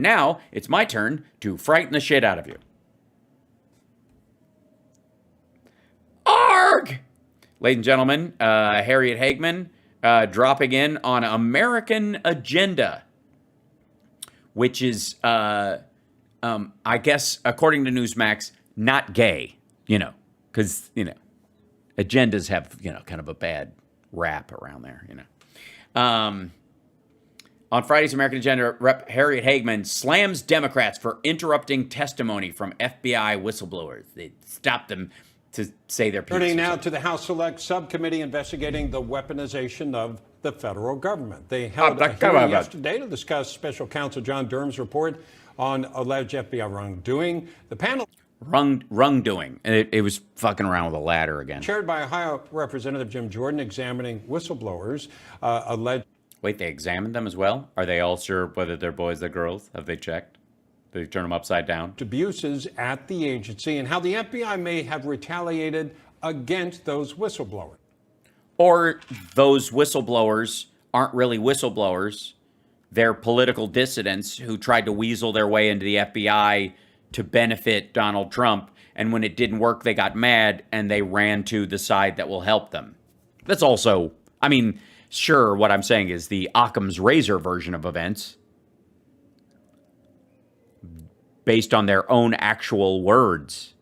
Now it's my turn to frighten the shit out of you. Arg! Ladies and gentlemen, Harriet Hageman dropping in on American Agenda, which is, I guess, according to Newsmax, not gay, because, agendas have, kind of a bad rap around there, On Friday's American Agenda, Rep. Harriet Hageman slams Democrats for interrupting testimony from FBI whistleblowers. They stopped them to say their piece. Turning now to the House Select Subcommittee investigating the weaponization of the federal government. They held a hearing yesterday to discuss Special Counsel John Durham's report on alleged FBI wrongdoing. The panel... Wrongdoing. It was fucking around with a ladder again. Chaired by Ohio Representative Jim Jordan, examining whistleblowers alleged... Wait, they examined them as well? Are they all sure whether they're boys or girls? Have they checked? Did they turn them upside down? Abuses at the agency and how the FBI may have retaliated against those whistleblowers. Or those whistleblowers aren't really whistleblowers. They're political dissidents who tried to weasel their way into the FBI to benefit Donald Trump. And when it didn't work, they got mad and they ran to the side that will help them. That's also, sure, what I'm saying is the Occam's razor version of events based on their own actual words.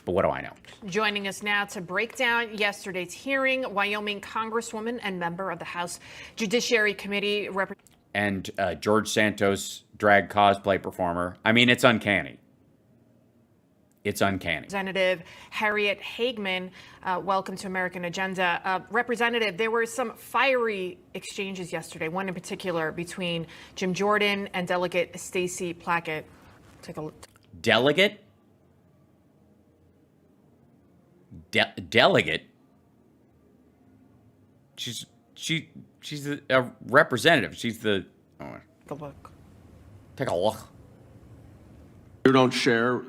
But what do I know? Joining us now to break down yesterday's hearing, Wyoming Congresswoman and member of the House Judiciary Committee. And George Santos, drag cosplay performer. It's uncanny. It's uncanny. Representative Harriet Hageman, welcome to American Agenda. Representative, there were some fiery exchanges yesterday, one in particular between Jim Jordan and Delegate Stacey Plackett. Take a look. Delegate? Delegate? She's a representative. She's the... Take a look. Take a look. You don't share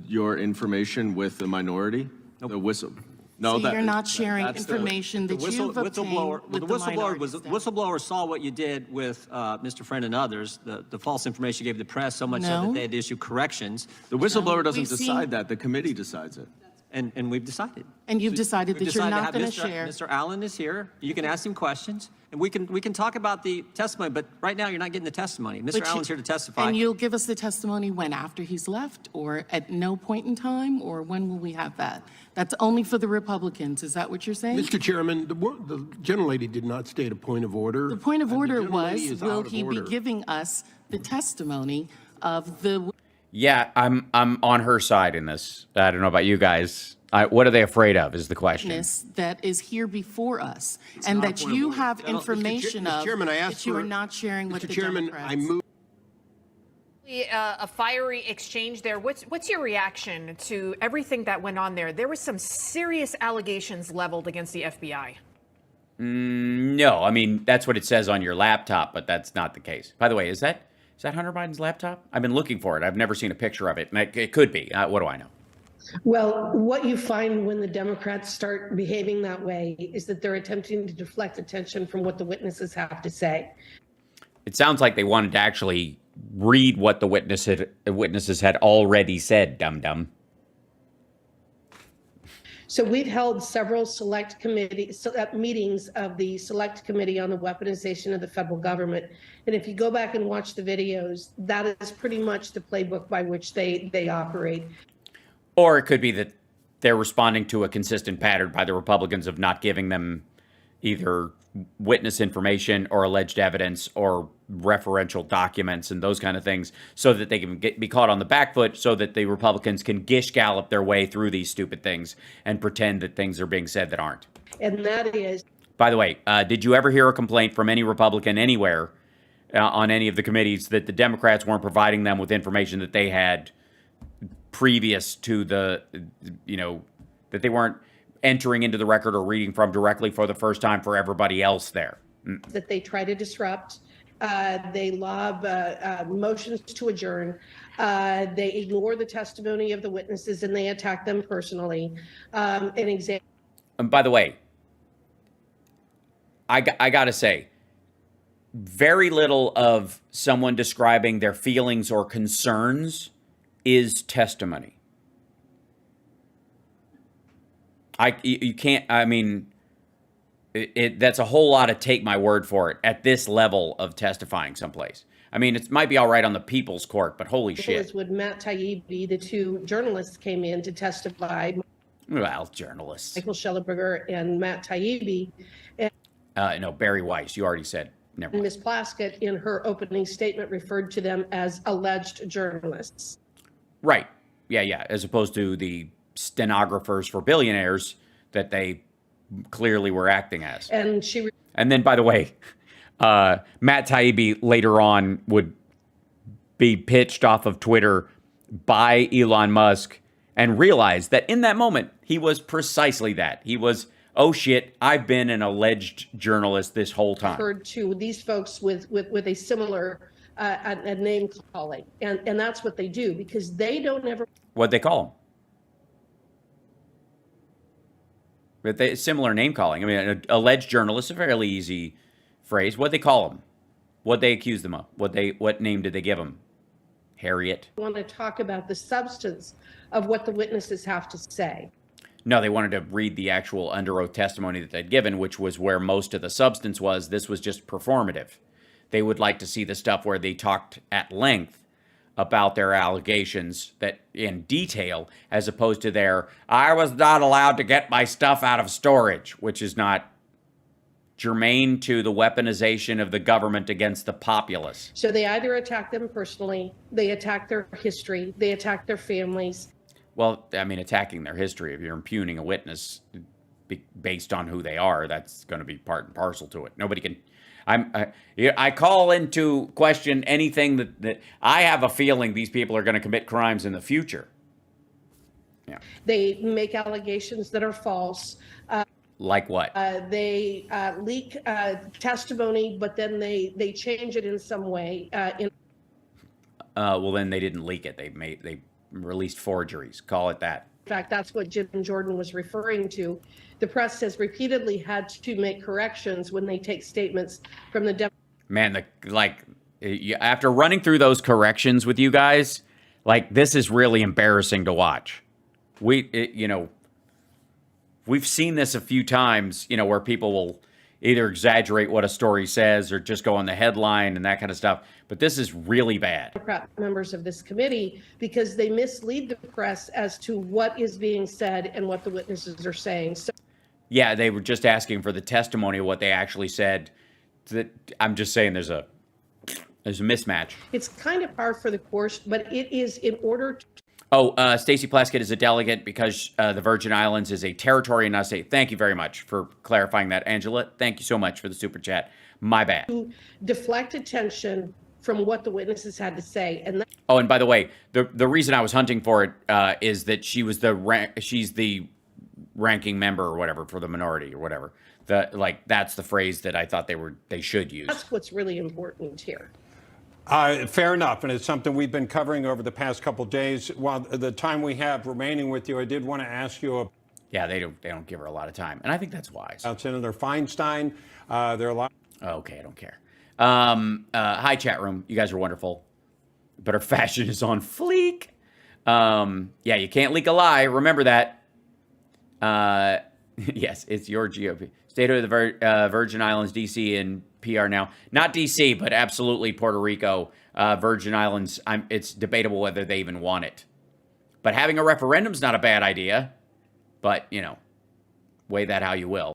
your information with the minority? Nope. The whistle. No, so you're not sharing information that you've obtained with the whistleblower saw what you did with Mr. Friend and others, the false information you gave the press, so much so that they had to issue corrections. The whistleblower doesn't decide that. The committee decides it. And we've decided. And you've decided that you're not going to share. Mr. Allen is here. You can ask him questions, and we can talk about the testimony. But right now, you're not getting the testimony. Mr. Allen's here to testify. And you'll give us the testimony when? After he's left, or at no point in time, or when will we have that? That's only for the Republicans. Is that what you're saying? Mr. Chairman, the gentlelady did not state a point of order. The point of order was, will he be giving us the testimony of the... Yeah, I'm on her side in this. I don't know about you guys. What are they afraid of is the question. That is here before us, and that you have information of that you are not sharing with the Democrats. I move. A fiery exchange there. What's your reaction to everything that went on there? There were some serious allegations leveled against the FBI. No, that's what it says on your laptop, but that's not the case. By the way, is that Hunter Biden's laptop? I've been looking for it. I've never seen a picture of it. It could be. What do I know? Well, what you find when the Democrats start behaving that way is that they're attempting to deflect attention from what the witnesses have to say. It sounds like they wanted to actually read what the witnesses had already said, dum-dum. So we've held several select meetings of the Select Committee on the Weaponization of the Federal Government. And if you go back and watch the videos, that is pretty much the playbook by which they operate. Or it could be that they're responding to a consistent pattern by the Republicans of not giving them either witness information or alleged evidence or referential documents and those kind of things so that they can be caught on the back foot so that the Republicans can gish-gallop their way through these stupid things and pretend that things are being said that aren't. And that is... By the way, did you ever hear a complaint from any Republican anywhere on any of the committees that the Democrats weren't providing them with information that they had previous to the, that they weren't entering into the record or reading from directly for the first time for everybody else there? That they try to disrupt. They lob motions to adjourn. They ignore the testimony of the witnesses and they attack them personally. An example. And by the way, I got to say, very little of someone describing their feelings or concerns is testimony. You can't, I mean, that's a whole lot of take my word for it at this level of testifying someplace. I mean, it might be all right on the people's court, but holy shit. When Matt Taibbi, the two journalists, came in to testify. Well, journalists. Michael Schellenberger and Matt Taibbi. No, Barry Weiss, you already said. Never mind. Ms. Plaskett, in her opening statement, referred to them as alleged journalists. Right. Yeah. As opposed to the stenographers for billionaires that they clearly were acting as. And then, by the way, Matt Taibbi later on would be pitched off of Twitter by Elon Musk and realized that in that moment, he was precisely that. He was, oh shit, I've been an alleged journalist this whole time. Referred to these folks with a similar a name calling. And that's what they do, because they don't ever. What'd they call him? But similar name calling. I mean, an alleged journalist, a fairly easy phrase. What'd they call him? What'd they accuse them of? What name did they give him? Harriet? I want to talk about the substance of what the witnesses have to say. No, they wanted to read the actual under oath testimony that they'd given, which was where most of the substance was. This was just performative. They would like to see the stuff where they talked at length about their allegations that in detail, as opposed to their, I was not allowed to get my stuff out of storage, which is not germane to the weaponization of the government against the populace. So they either attack them personally, they attack their history, they attack their families. Well, I mean, attacking their history, if you're impugning a witness based on who they are, that's going to be part and parcel to it. Nobody can. I call into question anything that I have a feeling these people are going to commit crimes in the future. Yeah. They make allegations that are false. Like what? They leak testimony, but then they change it in some way. Well, then they didn't leak it. They released forgeries. Call it that. In fact, that's what Jim Jordan was referring to. The press has repeatedly had to make corrections when they take statements from the Man, after running through those corrections with you guys, this is really embarrassing to watch. We've seen this a few times, where people will either exaggerate what a story says or just go on the headline and that kind of stuff. But this is really bad. Democrat members of this committee, because they mislead the press as to what is being said and what the witnesses are saying. So, yeah, they were just asking for the testimony of what they actually said. I'm just saying there's a mismatch. It's kind of par for the course, but it is in order to. Stacey Plaskett is a delegate because the Virgin Islands is a territory and not a state. Thank you very much for clarifying that, Angela. Thank you so much for the super chat. My bad. To deflect attention from what the witnesses had to say. And and by the way, the reason I was hunting for it is that she's the ranking member or whatever for the minority or whatever. That's the phrase that I thought they should use. That's what's really important here. Fair enough, and it's something we've been covering over the past couple of days. While the time we have remaining with you, I did want to ask you. Yeah, they don't give her a lot of time, and I think that's wise. Senator Feinstein, there are a lot. Okay, I don't care. Hi, chat room. You guys are wonderful, but her fashion is on fleek. Yeah, you can't leak a lie. Remember that. Yes, it's your GOP. State of the Virgin Islands, D.C. and PR now. Not D.C., but absolutely Puerto Rico. Virgin Islands, it's debatable whether they even want it. But having a referendum's not a bad idea. But, weigh that how you will.